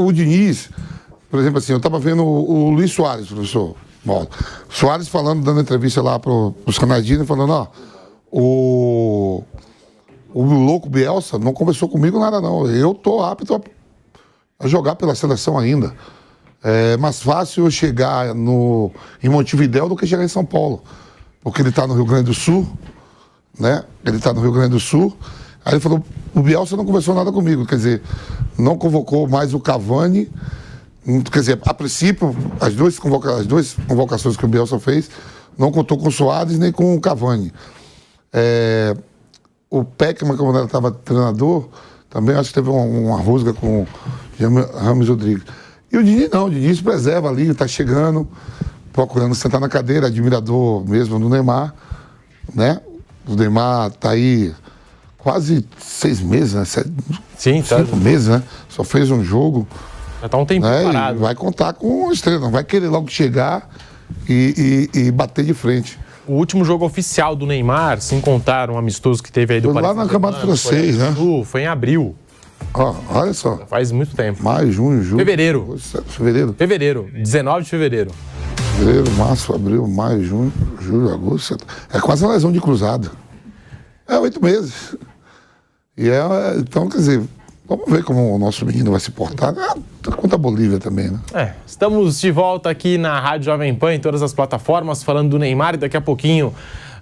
o Diniz, por exemplo, assim, eu estava vendo o Luiz Soares, professor Mauro. Soares falando, dando entrevista lá para os canadianos, falando, ó, o louco Bielsa não conversou comigo nada, não. Eu tô apto a jogar pela seleção ainda. É mais fácil eu chegar em Montevidéu do que chegar em São Paulo. Porque ele está no Rio Grande do Sul, né? Ele está no Rio Grande do Sul. Aí ele falou, o Bielsa não conversou nada comigo, quer dizer, não convocou mais o Cavani. Quer dizer, a princípio, as duas convocações que o Bielsa fez, não contou com o Soares nem com o Cavani. O Peckman, quando ele estava treinador, também acho que teve uma rusga com o James Rodrigues. E o Diniz não, o Diniz preserva ali, está chegando, procurando sentar na cadeira, admirador mesmo do Neymar, né? O Neymar está aí quase 6 meses, né? Sim, 5 meses, né? Só fez um jogo. Já está um tempo parado. Vai contar com a estrela, não vai querer logo chegar e bater de frente. O último jogo oficial do Neymar, sem contar um amistoso que teve aí do Paris Saint-Germain. Lá no Campeonato Francês, né? Foi em abril. Ó, olha só. Faz muito tempo. Maio, junho, julho. Fevereiro. Fevereiro. 19 de fevereiro. Fevereiro, março, abril, maio, junho, julho, agosto. É quase uma lesão de cruzado. 8 meses. Então, quer dizer, vamos ver como o nosso menino vai se portar. Quanto a Bolívia também, né? Estamos de volta aqui na Rádio Jovem Pan, em todas as plataformas, falando do Neymar, e daqui a pouquinho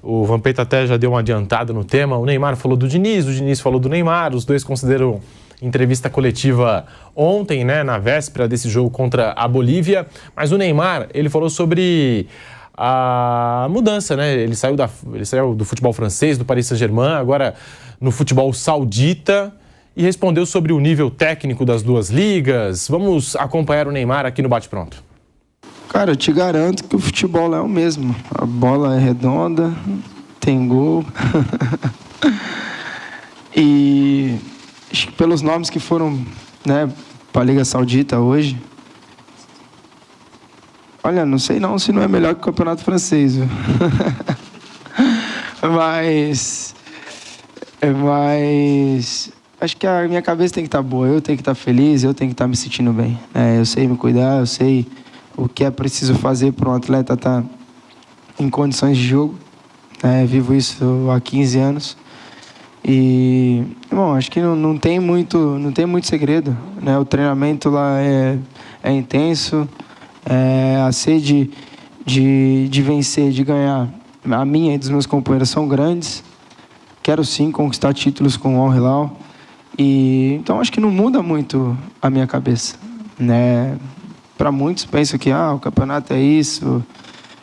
o Vampeta até já deu uma adiantada no tema. O Neymar falou do Diniz, o Diniz falou do Neymar, os dois consideram entrevista coletiva ontem, né, na véspera desse jogo contra a Bolívia. Mas o Neymar, ele falou sobre a mudança, né? Ele saiu do futebol francês, do Paris Saint-Germain, agora no futebol saudita, e respondeu sobre o nível técnico das duas ligas. Vamos acompanhar o Neymar aqui no Bate Pronto. Cara, eu te garanto que o futebol é o mesmo. A bola é redonda, tem gol. E acho que pelos nomes que foram, né, para a Liga Saudita hoje, olha, não sei não se não é melhor que o Campeonato Francês, viu? Mas acho que a minha cabeça tem que estar boa, eu tenho que estar feliz, eu tenho que estar me sentindo bem. Eu sei me cuidar, eu sei o que é preciso fazer para um atleta estar em condições de jogo. Vivo isso há 15 anos. E, bom, acho que não tem muito segredo, né? O treinamento lá é intenso, a sede de vencer, de ganhar, a minha e dos meus companheiros são grandes. Quero sim conquistar títulos com o Al Hilal. E então acho que não muda muito a minha cabeça, né? Para muitos pensam que o campeonato é isso,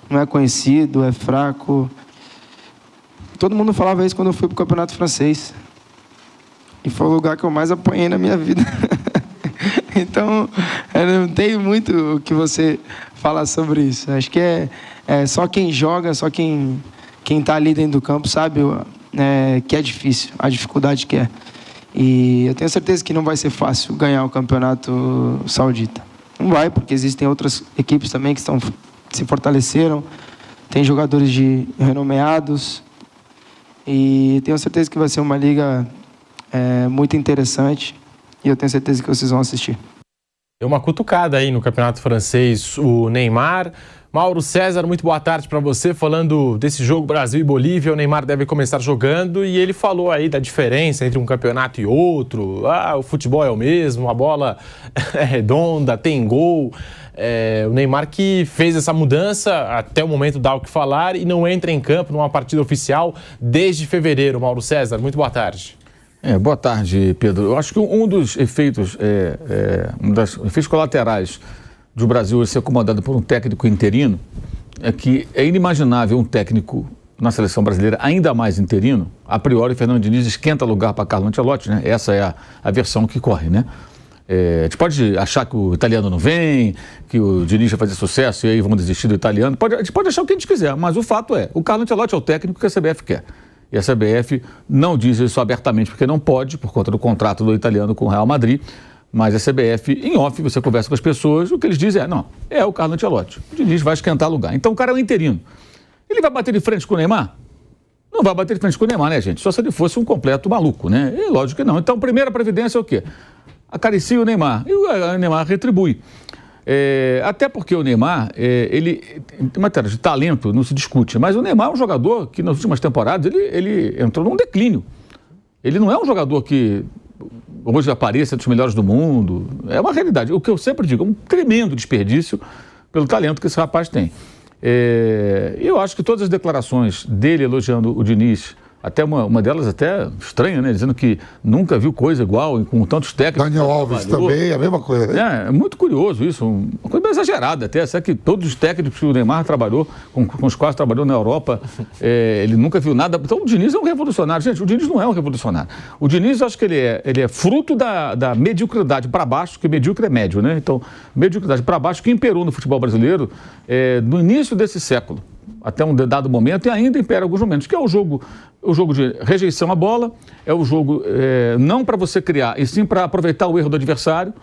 não é conhecido, é fraco. Todo mundo falava isso quando eu fui para o campeonato francês. E foi o lugar que eu mais apanhei na minha vida. Então, eu não tenho muito o que você falar sobre isso. Acho que é só quem joga, só quem está ali dentro do campo sabe que é difícil, a dificuldade que é. E eu tenho certeza que não vai ser fácil ganhar o campeonato saudita. Não vai, porque existem outras equipes também que se fortaleceram, tem jogadores renomeados, e tenho certeza que vai ser uma liga muito interessante, e eu tenho certeza que vocês vão assistir. Deu uma cutucada aí no campeonato francês o Neymar. Mauro César, muito boa tarde para você, falando desse jogo Brasil e Bolívia. O Neymar deve começar jogando e ele falou aí da diferença entre um campeonato e outro. O futebol é o mesmo, a bola é redonda, tem gol. O Neymar que fez essa mudança, até o momento dá o que falar, e não entra em campo numa partida oficial desde fevereiro. Mauro César, muito boa tarde. Boa tarde, Pedro. Eu acho que um dos efeitos, efeitos colaterais do Brasil ser comandado por um técnico interino é que é inimaginável um técnico na seleção brasileira, ainda mais interino. A priori, Fernando Diniz esquenta lugar para Carlo Ancelotti, né? Essa é a versão que corre, né? A gente pode achar que o italiano não vem, que o Diniz vai fazer sucesso e aí vão desistir do italiano. A gente pode achar o que a gente quiser, mas o fato é, o Carlo Ancelotti é o técnico que a CBF quer. E a CBF não diz isso abertamente porque não pode, por conta do contrato do italiano com o Real Madrid. Mas a CBF, em off, você conversa com as pessoas, o que eles dizem é o Carlo Ancelotti. O Diniz vai esquentar lugar. Então o cara é um interino. Ele vai bater de frente com o Neymar? Não vai bater de frente com o Neymar, né, gente? Só se ele fosse um completo maluco, né? E lógico que não. Então, primeira previdência é o quê? acaricia o Neymar. E o Neymar retribui. Até porque o Neymar, ele, em matéria de talento, não se discute, mas o Neymar é um jogador que nas últimas temporadas ele entrou num declínio. Ele não é um jogador que hoje apareça dos melhores do mundo. É uma realidade. O que eu sempre digo, é um tremendo desperdício pelo talento que esse rapaz tem. Eu acho que todas as declarações dele elogiando o Diniz, até uma delas até estranha, né? Dizendo que nunca viu coisa igual, com tantos técnicos. Daniel Alves também, a mesma coisa. Né? É muito curioso isso, uma coisa meio exagerada até. Será que todos os técnicos que o Neymar trabalhou, com os quais trabalhou na Europa, ele nunca viu nada? Então o Diniz é um revolucionário. Gente, o Diniz não é um revolucionário. O Diniz, eu acho que ele é fruto da mediocridade para baixo, que medíocre é médio, né? Então, mediocridade para baixo que imperou no futebol brasileiro no início desse século, até um dado momento, e ainda impera alguns momentos, que é o jogo de rejeição à bola, é o jogo não para você criar, e sim para aproveitar o erro do adversário,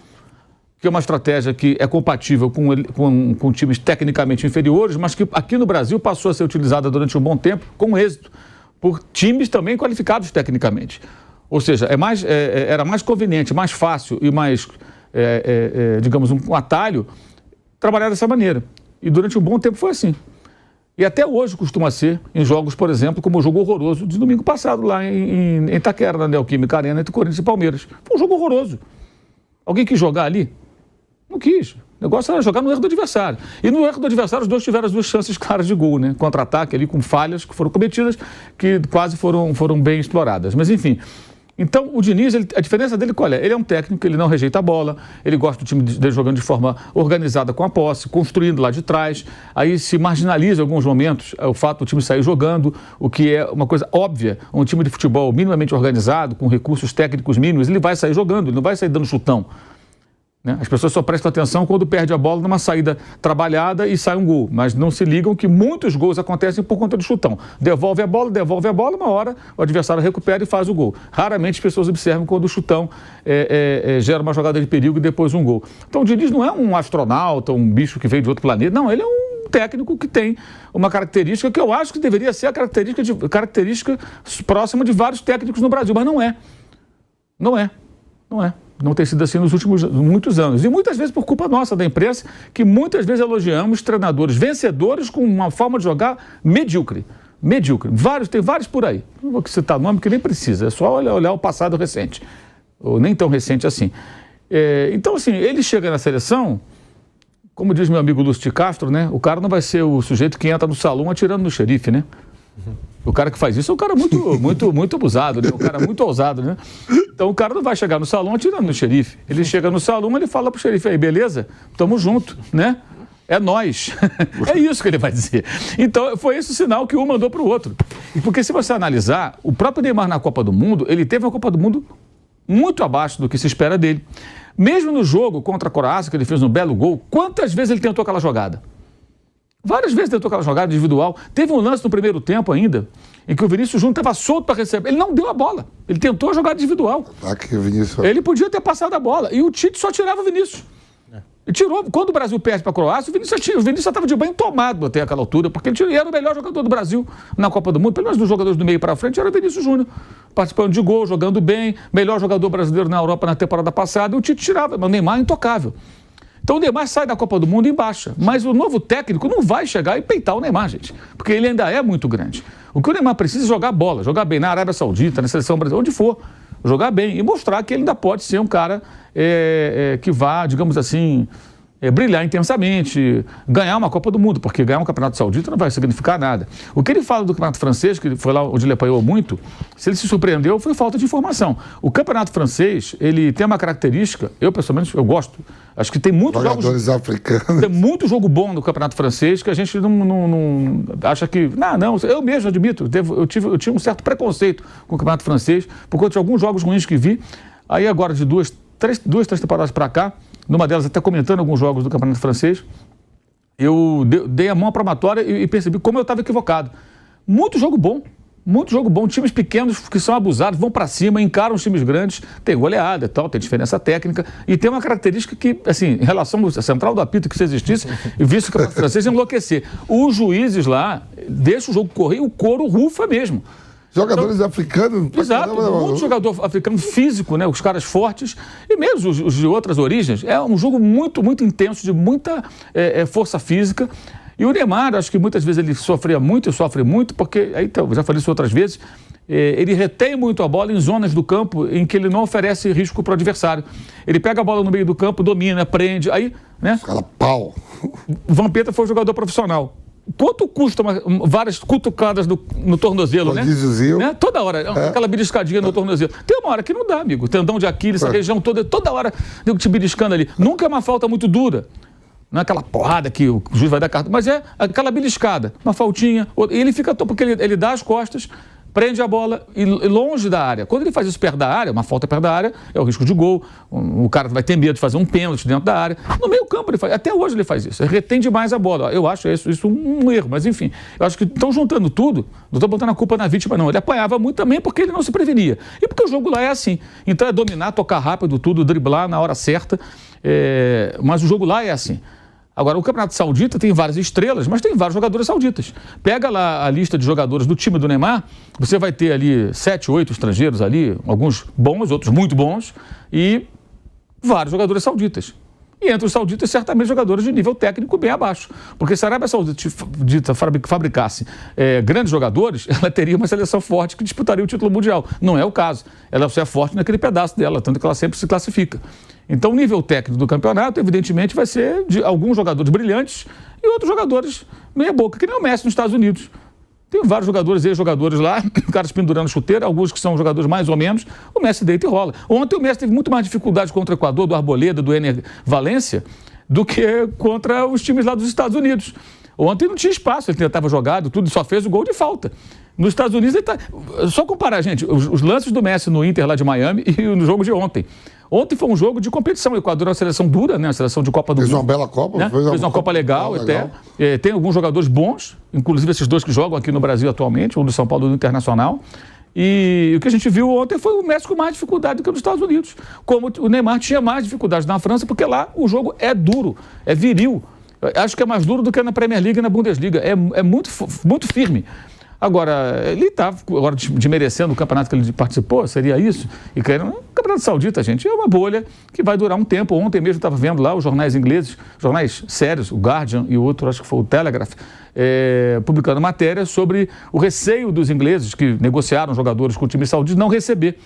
que é uma estratégia que é compatível com times tecnicamente inferiores, mas que aqui no Brasil passou a ser utilizada durante um bom tempo, com êxito, por times também qualificados tecnicamente. Ou seja, era mais conveniente, mais fácil e mais, digamos, um atalho trabalhar dessa maneira. E durante um bom tempo foi assim. E até hoje costuma ser em jogos, por exemplo, como o jogo horroroso de domingo passado, lá em Itaquera, na Neoquímica Arena, entre Corinthians e Palmeiras. Foi um jogo horroroso. Alguém quis jogar ali? Não quis. O negócio era jogar no erro do adversário. E no erro do adversário, os dois tiveram as duas chances claras de gol, né? Contra-ataque ali, com falhas que foram cometidas, que quase foram bem exploradas. Mas, enfim... Então, o Diniz, a diferença dele qual é? Ele é um técnico, ele não rejeita a bola, ele gosta do time dele jogando de forma organizada com a posse, construindo lá de trás, aí se marginaliza em alguns momentos o fato do time sair jogando, o que é uma coisa óbvia. Um time de futebol minimamente organizado, com recursos técnicos mínimos, ele vai sair jogando, ele não vai sair dando chutão. Né? As pessoas só prestam atenção quando perde a bola numa saída trabalhada e sai um gol, mas não se ligam que muitos gols acontecem por conta do chutão. Devolve a bola, uma hora o adversário recupera e faz o gol. Raramente as pessoas observam quando o chutão gera uma jogada de perigo e depois um gol. Então o Diniz não é um astronauta, um bicho que veio de outro planeta, não, ele é um técnico que tem uma característica que eu acho que deveria ser a característica próxima de vários técnicos no Brasil, mas não é. Não é. Não tem sido assim nos últimos muitos anos. E muitas vezes por culpa nossa, da imprensa, que muitas vezes elogiamos treinadores vencedores com uma forma de jogar medíocre. Tem vários por aí. Não vou citar nome, porque nem precisa. É só olhar o passado recente. Ou nem tão recente assim. Então, assim, ele chega na seleção, como diz meu amigo Lúcio de Castro, né? O cara não vai ser o sujeito que entra no salão atirando no xerife, né? O cara que faz isso é um cara muito abusado, né? Um cara muito ousado, né? Então o cara não vai chegar no salão atirando no xerife. Ele chega no salão, ele fala pro xerife, aí, beleza? Tamo junto, né? É nós. É isso que ele vai dizer. Então foi esse o sinal que um mandou pro outro. Porque se você analisar, o próprio Neymar na Copa do Mundo, ele teve uma Copa do Mundo muito abaixo do que se espera dele. Mesmo no jogo contra a Croácia, que ele fez um belo gol, quantas vezes ele tentou aquela jogada? Várias vezes tentou aquela jogada individual. Teve um lance no primeiro tempo ainda, em que o Vinícius Júnior estava solto para receber. Ele não deu a bola. Ele tentou a jogada individual. Ele podia ter passado a bola. E o Tite só tirava o Vinícius. E tirou. Quando o Brasil perde para a Croácia, o Vinícius já estava de banho tomado até aquela altura, porque ele era o melhor jogador do Brasil na Copa do Mundo. Pelo menos dos jogadores do meio para frente, era o Vinícius Júnior. Participando de gol, jogando bem, melhor jogador brasileiro na Europa na temporada passada. E o Tite tirava. Mas o Neymar é intocável. Então o Neymar sai da Copa do Mundo em baixa, mas o novo técnico não vai chegar e peitar o Neymar, gente, porque ele ainda é muito grande. O que o Neymar precisa é jogar bola, jogar bem na Arábia Saudita, na seleção brasileira, onde for, jogar bem e mostrar que ele ainda pode ser um cara que vá, digamos assim, brilhar intensamente, ganhar uma Copa do Mundo, porque ganhar um Campeonato Saudita não vai significar nada. O que ele fala do Campeonato Francês, que foi lá onde ele apanhou muito, se ele se surpreendeu, foi falta de informação. O Campeonato Francês, ele tem uma característica, eu pessoalmente, eu gosto, acho que tem muitos jogos africanos. Tem muito jogo bom no Campeonato Francês que a gente não acha que... Não, eu mesmo admito, eu tive um certo preconceito com o Campeonato Francês, por conta de alguns jogos ruins que vi. Aí agora, de duas, três temporadas para cá, numa delas até comentando alguns jogos do Campeonato Francês, eu dei a mão à palmatória e percebi como eu estava equivocado. Muito jogo bom. Times pequenos que são abusados, vão para cima, encaram os times grandes, tem goleada e tal, tem diferença técnica, e tem uma característica que, assim, em relação à central do apito, que se existisse, visto que o Campeonato Francês enlouquecer. Os juízes lá deixam o jogo correr e o couro rufa mesmo. Jogadores africanos... Exato, muito jogador africano físico, né? Os caras fortes, e mesmo os de outras origens. É um jogo muito, muito intenso, de muita força física. E o Neymar, acho que muitas vezes ele sofre muito, porque, aí já falei isso outras vezes, ele retém muito a bola em zonas do campo em que ele não oferece risco para o adversário. Ele pega a bola no meio do campo, domina, prende, aí, né? Escala pau. Vampeta foi um jogador profissional. Quanto custa várias cutucadas no tornozelo, né? Né? Toda hora, aquela beliscadinha no tornozelo. Tem uma hora que não dá, amigo. Tendão de Aquiles, essa região toda hora te beliscando ali. Nunca é uma falta muito dura. Não é aquela porrada que o juiz vai dar cartão, mas é aquela beliscada, uma faltinha. E ele fica, porque ele dá as costas, prende a bola e longe da área. Quando ele faz isso perto da área, uma falta perto da área, é o risco de gol. O cara vai ter medo de fazer um pênalti dentro da área. No meio campo ele faz, até hoje ele faz isso. Ele retém demais a bola. Eu acho isso um erro, mas enfim. Eu acho que estão juntando tudo, não estou botando a culpa na vítima não. Ele apanhava muito também porque ele não se prevenia. E porque o jogo lá é assim. Então é dominar, tocar rápido tudo, driblar na hora certa. Mas o jogo lá é assim. Agora, o Campeonato Saudita tem várias estrelas, mas tem vários jogadores sauditas. Pega lá a lista de jogadores do time do Neymar, você vai ter ali 7, 8 estrangeiros ali, alguns bons, outros muito bons, e vários jogadores sauditas. E entre os sauditas, certamente, jogadores de nível técnico bem abaixo. Porque se a Arábia Saudita fabricasse grandes jogadores, ela teria uma seleção forte que disputaria o título mundial. Não é o caso. Ela só é forte naquele pedaço dela, tanto que ela sempre se classifica. Então, o nível técnico do campeonato, evidentemente, vai ser de alguns jogadores brilhantes e outros jogadores meia boca, que nem o Messi nos Estados Unidos. Tem vários jogadores, ex-jogadores lá, caras pendurando chuteira, alguns que são jogadores mais ou menos, o Messi deita e rola. Ontem o Messi teve muito mais dificuldade contra o Equador, do Arboleda, do Ener Valência, do que contra os times lá dos Estados Unidos. Ontem não tinha espaço, ele tentava jogado, tudo, só fez o gol de falta. Nos Estados Unidos ele tá... Só comparar, gente, os lances do Messi no Inter lá de Miami e no jogo de ontem. Ontem foi um jogo de competição. O Equador é uma seleção dura, né? Uma seleção de Copa do Mundo. Fez uma bela Copa. Né? Fez uma Copa legal até. Tem alguns jogadores bons, inclusive esses dois que jogam aqui no Brasil atualmente, um do São Paulo e do Internacional. E o que a gente viu ontem foi o Messi com mais dificuldade do que nos Estados Unidos. Como o Neymar tinha mais dificuldade na França, porque lá o jogo é duro, é viril. Acho que é mais duro do que na Premier League e na Bundesliga. É muito, muito firme. Agora, ele está agora desmerecendo o campeonato que ele participou, seria isso? E querendo, o Campeonato Saudita, gente, é uma bolha que vai durar um tempo. Ontem mesmo eu estava vendo lá os jornais ingleses, jornais sérios, o Guardian e o outro, acho que foi o Telegraph, publicando matéria sobre o receio dos ingleses que negociaram jogadores com o time saudita não receber.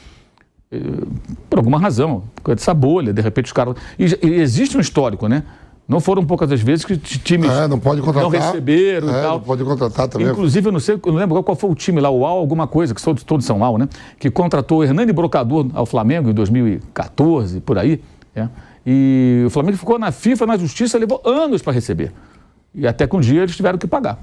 Por alguma razão, por essa bolha, de repente os caras... E existe um histórico, né? Não foram poucas as vezes que times não pode contratar, não receberam e tal. Não pode contratar também. Inclusive, eu não lembro qual foi o time lá, o Al, alguma coisa, que todos são Al, né? Que contratou o Hernani Brocador ao Flamengo em 2014, por aí. E o Flamengo ficou na FIFA, na Justiça, levou anos para receber. E até que um dia eles tiveram que pagar.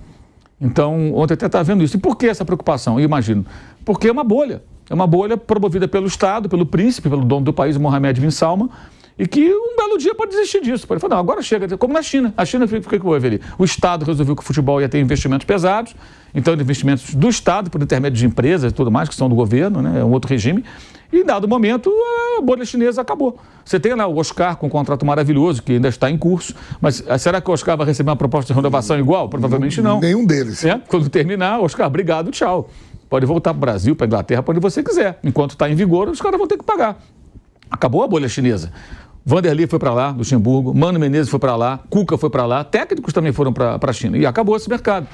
Então, ontem até estava vendo isso. E por que essa preocupação? Eu imagino. Porque é uma bolha. É uma bolha promovida pelo Estado, pelo príncipe, pelo dono do país, Mohamed bin Salman, e que um belo dia pode desistir disso. Pode falar, não, agora chega. Como na China. A China, o que houve ali? O Estado resolveu que o futebol ia ter investimentos pesados, então investimentos do Estado, por intermédio de empresas e tudo mais, que são do governo, né? É um outro regime. E em dado momento, a bolha chinesa acabou. Você tem lá o Oscar com um contrato maravilhoso, que ainda está em curso, mas será que o Oscar vai receber uma proposta de renovação igual? Provavelmente não. Nenhum deles. Quando terminar, Oscar, obrigado, tchau. Pode voltar para o Brasil, para a Inglaterra, para onde você quiser. Enquanto está em vigor, os caras vão ter que pagar. Acabou a bolha chinesa. Vanderlei foi para lá, Luxemburgo, Mano Menezes foi para lá, Cuca foi para lá, técnicos também foram para a China. E acabou esse mercado.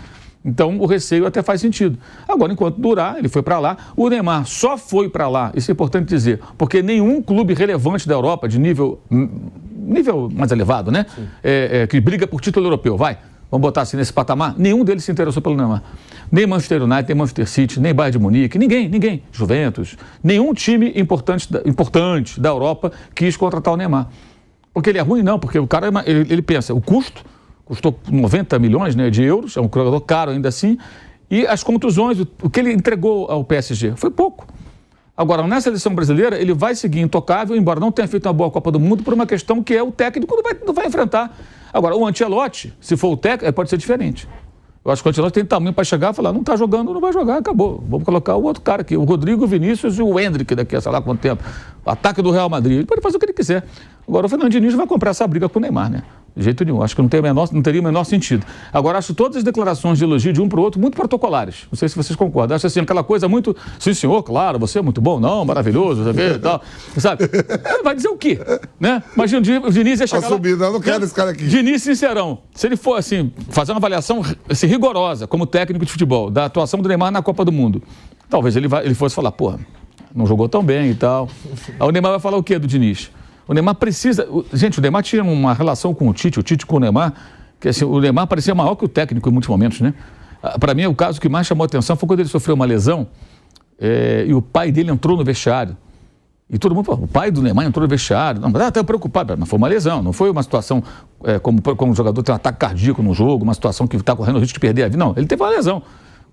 Então, o receio até faz sentido. Agora, enquanto durar, ele foi para lá. O Neymar só foi para lá, isso é importante dizer, porque nenhum clube relevante da Europa, de nível mais elevado, né? Que briga por título europeu, vamos botar assim nesse patamar, nenhum deles se interessou pelo Neymar. Nem Manchester United, nem Manchester City, nem Bayern de Munique, ninguém, Juventus, nenhum time importante da Europa quis contratar o Neymar. Porque ele é ruim? Não, porque o cara, ele pensa, o custo, custou 90 milhões, né, de euros, é um jogador caro ainda assim, e as contusões, o que ele entregou ao PSG foi pouco. Agora, na seleção brasileira, ele vai seguir intocável, embora não tenha feito uma boa Copa do Mundo, por uma questão que é o técnico não vai enfrentar. Agora, o Ancelotti, se for o técnico, pode ser diferente. Eu acho que o Ancelotti tem tamanho para chegar e falar, não está jogando, não vai jogar, acabou. Vamos colocar o outro cara aqui, o Rodrigo, o Vinícius e o Endrick daqui a sei lá quanto tempo. O ataque do Real Madrid, ele pode fazer o que ele quiser. Agora, o Fernando Diniz vai comprar essa briga com o Neymar, né? De jeito nenhum. Acho que não teria o menor sentido. Agora, acho todas as declarações de elogio de um para o outro muito protocolares. Não sei se vocês concordam. Acho assim, aquela coisa muito... Sim, senhor, claro, você é muito bom. Não, maravilhoso, sabe? E tal. Sabe? Vai dizer o quê? Né? Imagina o Diniz ia chegar lá... Eu não quero esse cara aqui. Diniz, sincerão, se ele for, assim, fazer uma avaliação assim, rigorosa como técnico de futebol da atuação do Neymar na Copa do Mundo, talvez ele fosse falar, porra, não jogou tão bem e tal. Aí o Neymar vai falar o quê do Diniz? O Neymar precisa... Gente, o Neymar tinha uma relação com o Tite com o Neymar, que assim, o Neymar parecia maior que o técnico em muitos momentos, né? Para mim, o caso que mais chamou a atenção foi quando ele sofreu uma lesão e o pai dele entrou no vestiário. E todo mundo falou, o pai do Neymar entrou no vestiário. Não, mas estava preocupado, mas foi uma lesão, não foi uma situação como o jogador tem um ataque cardíaco no jogo, uma situação que está correndo o risco de perder a vida. Não, ele teve uma lesão.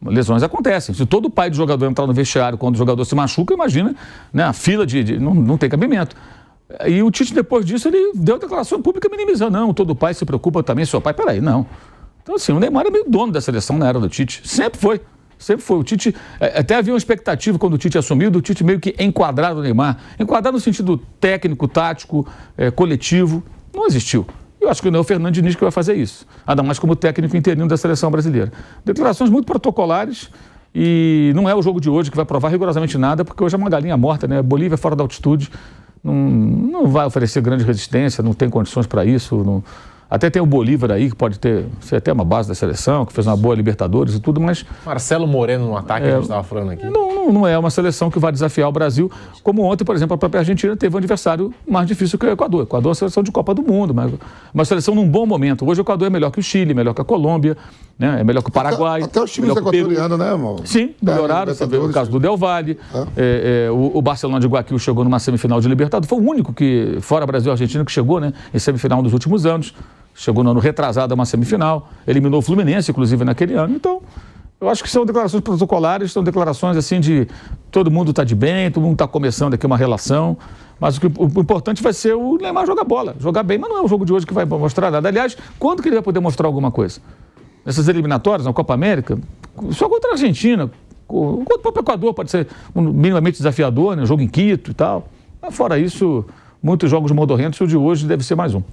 Lesões acontecem. Se todo pai do jogador entrar no vestiário quando o jogador se machuca, imagina, né, a fila não tem cabimento. E o Tite, depois disso, ele deu declaração pública minimizando. Não, todo pai se preocupa também, seu pai. Peraí, não. Então, assim, o Neymar é meio dono da seleção na era do Tite. Sempre foi. Sempre foi. O Tite, até havia uma expectativa quando o Tite assumiu, do Tite meio que enquadrar o Neymar. Enquadrar no sentido técnico, tático, coletivo. Não existiu. Eu acho que não é o Fernando Diniz que vai fazer isso. Ainda mais como técnico interino da seleção brasileira. Declarações muito protocolares. E não é o jogo de hoje que vai provar rigorosamente nada, porque hoje é uma galinha morta, né? Bolívia fora da altitude. Não vai oferecer grande resistência, não tem condições para isso. Não... Até tem o Bolívar aí, que pode ser até uma base da seleção, que fez uma boa Libertadores e tudo, mas... Marcelo Moreno no ataque, a gente estava falando aqui. Não é uma seleção que vai desafiar o Brasil, como ontem, por exemplo, a própria Argentina teve um adversário mais difícil que o Equador. O Equador é uma seleção de Copa do Mundo, mas uma seleção num bom momento. Hoje o Equador é melhor que o Chile, melhor que a Colômbia, né? É melhor que o Paraguai. Até os times equatorianos, né, irmão? Sim, melhoraram. Você vê o caso do Del Valle. O Barcelona de Guayaquil chegou numa semifinal de Libertadores. Foi o único que, fora Brasil e Argentina, que chegou, né, em semifinal nos últimos anos. Chegou no ano retrasado a uma semifinal, eliminou o Fluminense, inclusive, naquele ano. Então, eu acho que são declarações protocolares, são declarações assim de todo mundo está de bem, todo mundo está começando aqui uma relação, mas o importante vai ser o Neymar jogar bola, jogar bem, mas não é o jogo de hoje que vai mostrar nada. Aliás, quando que ele vai poder mostrar alguma coisa? Nessas eliminatórias, na Copa América, só contra a Argentina, contra o próprio Equador pode ser minimamente desafiador, né? Jogo em Quito e tal. Mas fora isso, muitos jogos modorrentos, o de hoje deve ser mais um.